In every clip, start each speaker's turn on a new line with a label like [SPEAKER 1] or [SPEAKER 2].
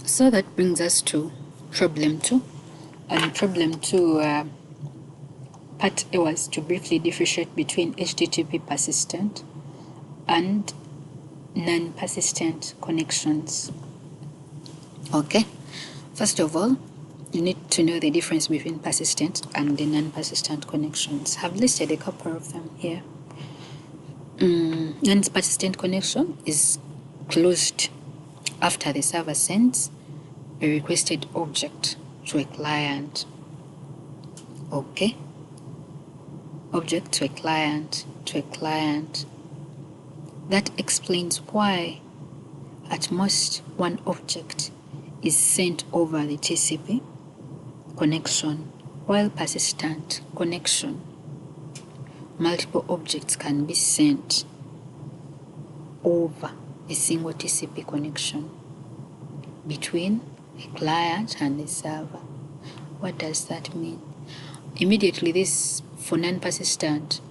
[SPEAKER 1] So that brings us to problem 2. And problem 2, part A was to briefly differentiate between HTTP persistent and non-persistent connections. Okay, first of all, you need to know the difference between persistent and the non-persistent connections. I've listed a couple of them here. Non-persistent connection is closed after the server sends a requested object to a client. Okay, object to a client, That explains why at most one object is sent over the TCP connection, while persistent connection, multiple objects can be sent over a single TCP connection between a client and a server. What does that mean? Immediately, this for non-persistent,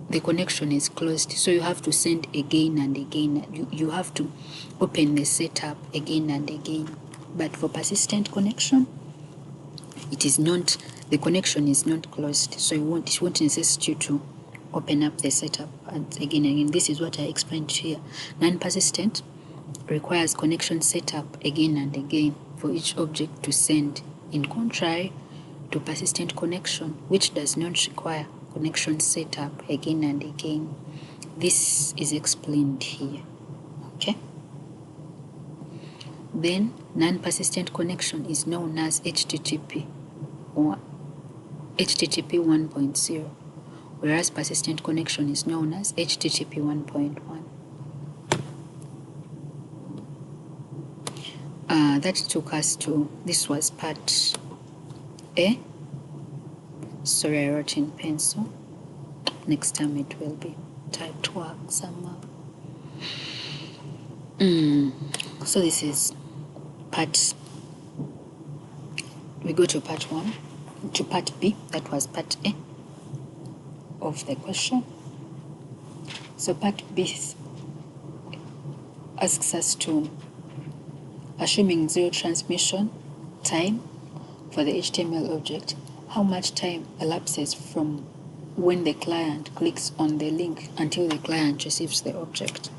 [SPEAKER 1] the connection is closed, so you have to send again and again. You have to open the setup again and again. But for persistent connection, it is not, the connection is not closed, so it won't necessitate you to open up the setup and again. This is what I explained here. Non-persistent requires connection setup again and again for each object to send, in contrary to persistent connection, which does not require connection setup again and again. This is explained here. Okay. Then non-persistent connection is known as HTTP or HTTP 1.0, whereas persistent connection is known as HTTP 1.1. That took us to, this was part A. Sorry, I wrote in pencil. Next time it will be typed work somewhere. So this is part, we go to part 1, to part B, that was part A of the question. So part B asks us to, assuming zero transmission time for the HTML object, how much time elapses from when the client clicks on the link until the client receives the object?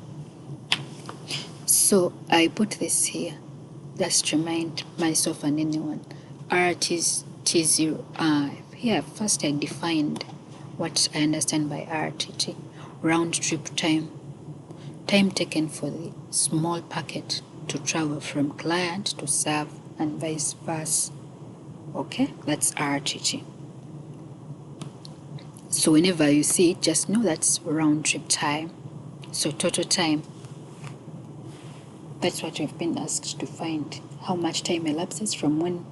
[SPEAKER 1] So I put this here just to remind myself and anyone. RTT0. Here first I defined what I understand by RTT. Round trip time. Time taken for the small packet to travel from client to serve and vice versa. Okay, that's RTT. So whenever you see it, just know that's round trip time. So total time, that's what we've been asked to find. How much time elapses from when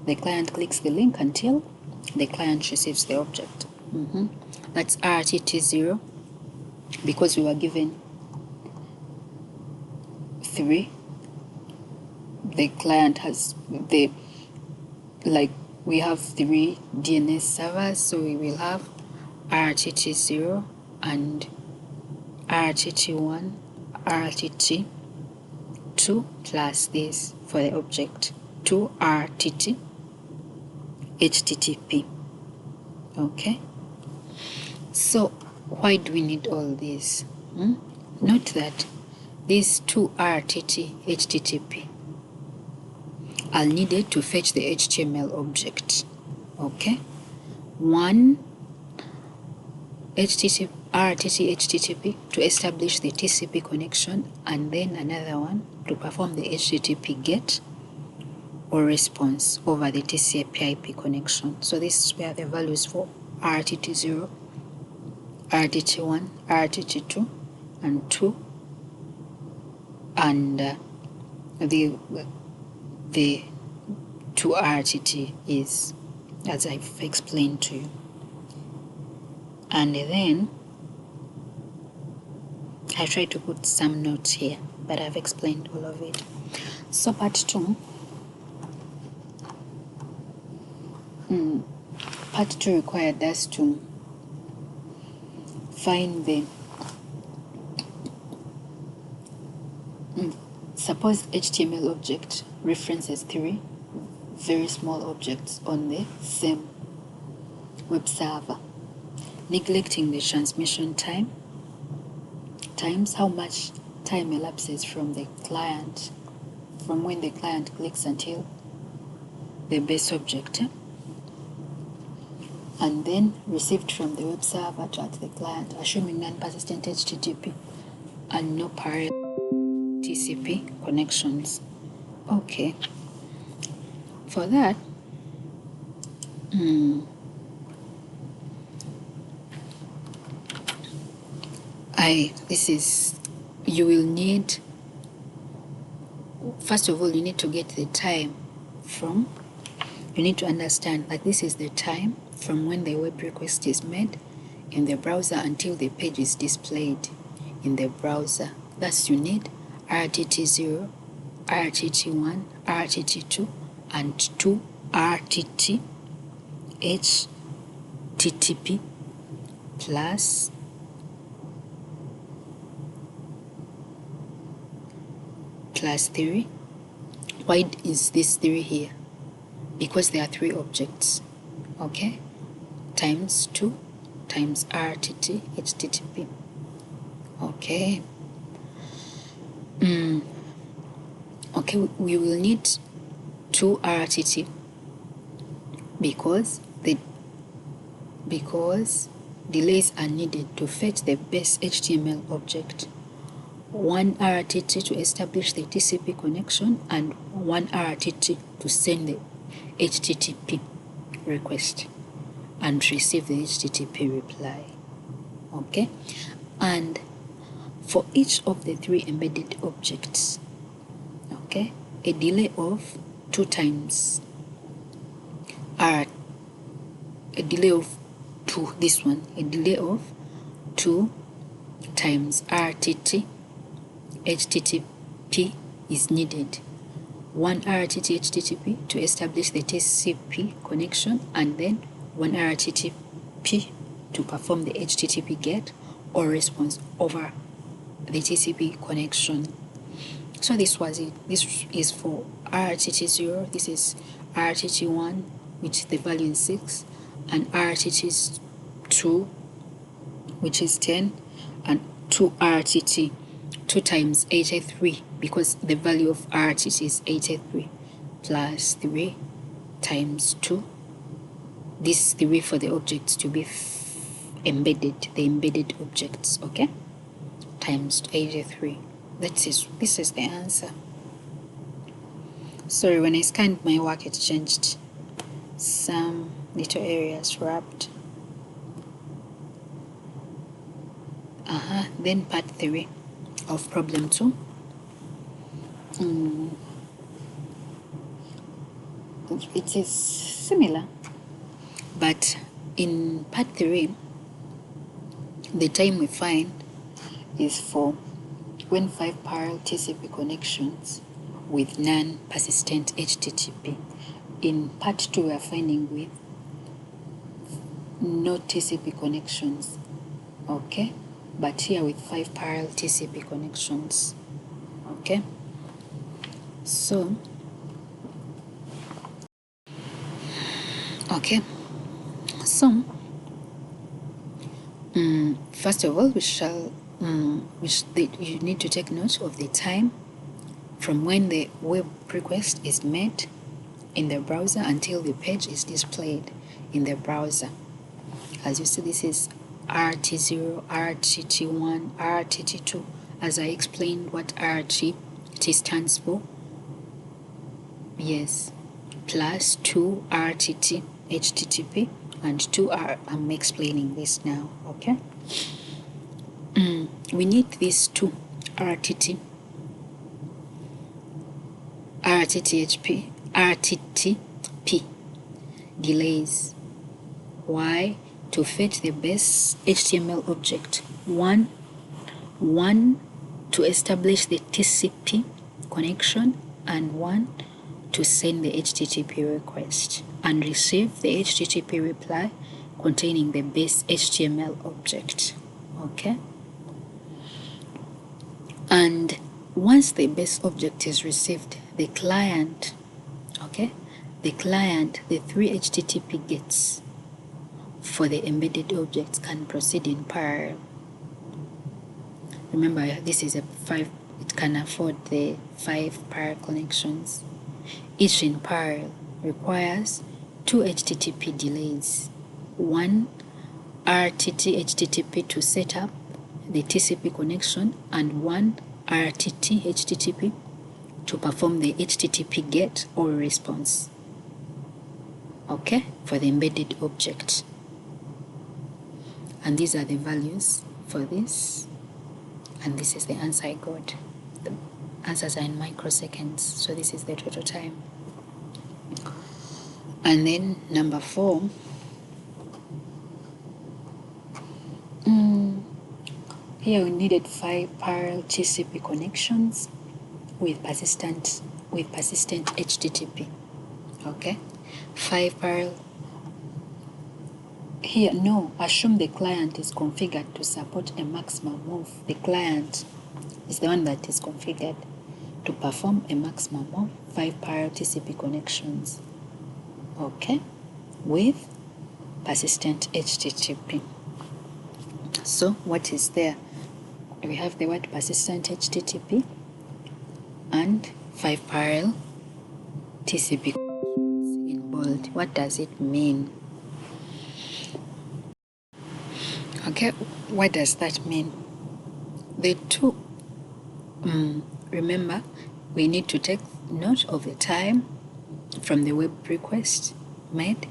[SPEAKER 1] the client clicks the link until the client receives the object. That's RTT0, because we were given 3. The client has we have 3 DNS servers, so we will have RTT0 and RTT1, RTT2 plus this for the object 2 RTT HTTP. Okay, so why do we need all this? Note that these 2 RTT HTTP are needed to fetch the HTML object. Okay, one RTT HTTP to establish the TCP connection, and then another one to perform the HTTP GET or response over the TCP IP connection. So this is where the values for RTT0, RTT1, RTT2, and 2, and the 2 RTT is, as I've explained to you. And then I try to put some notes here, but I've explained all of it. So part 2. Part 2 required us to find the suppose HTML object references 3 very small objects on the same web server, neglecting the transmission time, times how much time elapses from the client, from when the client clicks until the base object, and then received from the web server to at the client, assuming non-persistent HTTP and no parallel TCP connections. Okay, for that, you will need, first of all, you need to get the time from, you need to understand that this is the time from when the web request is made in the browser until the page is displayed in the browser. Thus, you need RTT0, RTT1, RTT2, and 2 RTT HTTP plus plus 3. Why is this 3 here? Because there are 3 objects, okay? Times 2 times RTT HTTP. Okay. Okay, we will need 2 RTT because delays are needed to fetch the base HTML object. 1 RTT to establish the TCP connection and 1 RTT to send the HTTP request and receive the HTTP reply. Okay, and for each of the 3 embedded objects, okay, a delay of 2 times a delay of 2, this one, a delay of 2 times RTT HTTP is needed. 1 RTT HTTP to establish the TCP connection, and then 1 RTTP to perform the HTTP GET or response over the TCP connection. So this was it. This is for RTT0, this is RTT1, which the value is 6, and RTT2, which is 10, and 2 RTT, 2 times 83, because the value of RTT is 83, plus 3 times 2, this 3 for the objects to be embedded, the embedded objects, okay, times 83. This is the answer. Sorry, when I scanned my work, it changed some little areas wrapped. Then part 3 of problem 2. It is similar, but in part 3, the time we find is for when 5 parallel TCP connections with non-persistent HTTP. In part 2, we are finding with no TCP connections, okay, but here with 5 parallel TCP connections, okay. So okay, so first of all, you need to take note of the time from when the web request is made in the browser until the page is displayed in the browser. As you see, this is RT0, RTT1, RTT2. As I explained what RTT stands for, yes, plus 2 RTT HTTP and 2 I'm explaining this now, okay. We need these 2 RTTP delays. Why? To fetch the base HTML object. One to establish the TCP connection, and 1 to send the HTTP request and receive the HTTP reply containing the base HTML object, okay. And once the base object is received, the client, the 3 HTTP gates for the embedded objects can proceed in parallel. Remember, this is it can afford the 5 parallel connections. Each in parallel requires 2 HTTP delays, 1 RTT HTTP to set up the TCP connection and 1 RTT HTTP to perform the HTTP GET or response, for the embedded object. And these are the values for this, and this is the answer I got. The answers are in microseconds, so this is the total time. And then number 4, here we needed 5 parallel TCP connections with persistent HTTP. 5 parallel. Here, no, assume the client is configured to support a maximum of, the client is the one that is configured to perform a maximum of 5 parallel TCP connections, with persistent HTTP. So what is there? We have the word persistent HTTP and 5 parallel TCP connections in bold. What does it mean? What does that mean? The two, remember, we need to take note of the time from the web request made.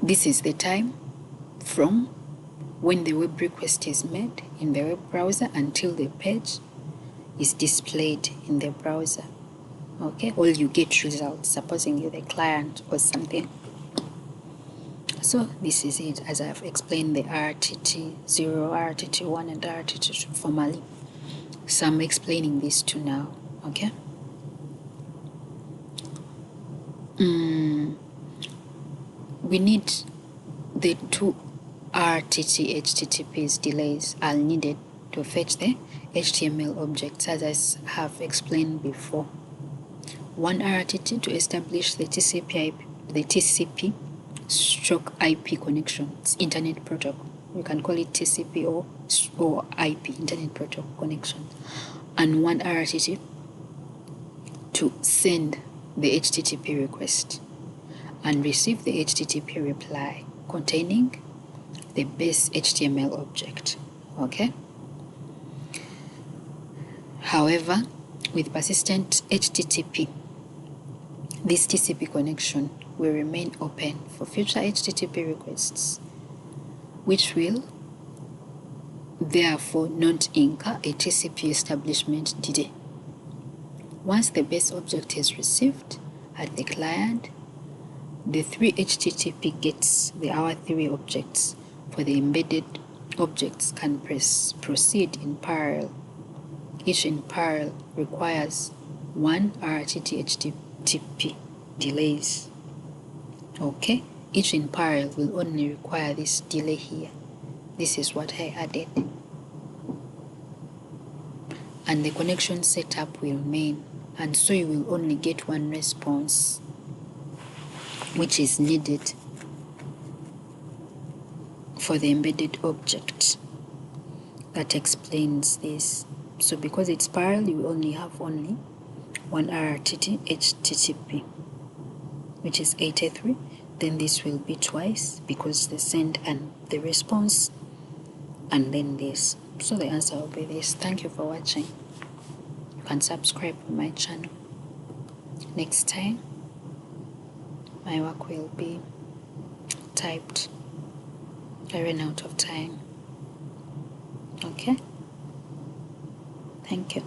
[SPEAKER 1] This is the time from when the web request is made in the web browser until the page is displayed in the browser. Or you get results, supposing you're the client or something. So this is it, as I've explained the RTT0, RTT1, and RTT2 formally. So I'm explaining these two now, We need the 2 RTT HTTPs delays are needed to fetch the HTML objects, as I have explained before. 1 RTT to establish the TCP stroke IP connection. It's internet protocol. You can call it TCP or IP, internet protocol connection. And 1 RTT to send the HTTP request and receive the HTTP reply containing the base HTML object. However, with persistent HTTP, this TCP connection will remain open for future HTTP requests, which will therefore not incur a TCP establishment delay. Once the base object is received at the client, the 3 HTTP gates, our 3 objects for the embedded objects, can proceed in parallel. Each in parallel requires 1 RTT HTTP delays. Each in parallel will only require this delay here. This is what I added. And the connection setup will remain, and so you will only get 1 response, which is needed for the embedded object. That explains this. So because it's parallel, you will only have 1 RTT HTTP, which is 83. Then this will be twice, because the send and the response, and then this. So the answer will be this. Thank you for watching. You can subscribe to my channel. Next time, my work will be typed. I ran out of time. Thank you.